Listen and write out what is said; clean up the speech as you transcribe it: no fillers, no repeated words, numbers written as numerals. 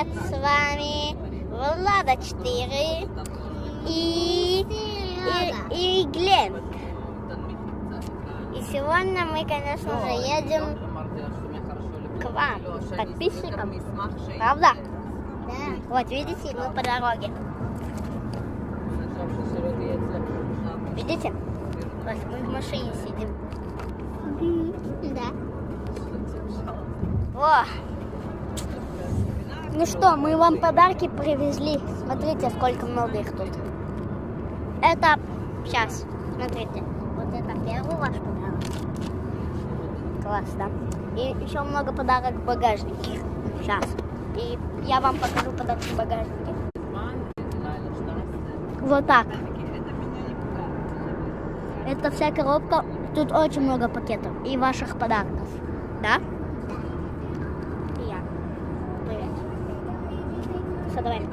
привет! С вами Влада 4 и Глен. И сегодня мы, конечно же, едем к вам, подписчикам. Правда? Да. Вот, видите, мы по дороге. Видите? Вот, мы в машине сидим. Да. Во. Ну что, мы вам подарки привезли. Смотрите, сколько много их тут. Это сейчас. Смотрите. Вот это первый ваш подарок. Класс, да? И еще много подарок в багажнике. Сейчас. И я вам покажу подарок в багажнике. Вот так. Это вся коробка. Тут очень много пакетов и ваших подарков. Да? И я. Привет. Все, давай.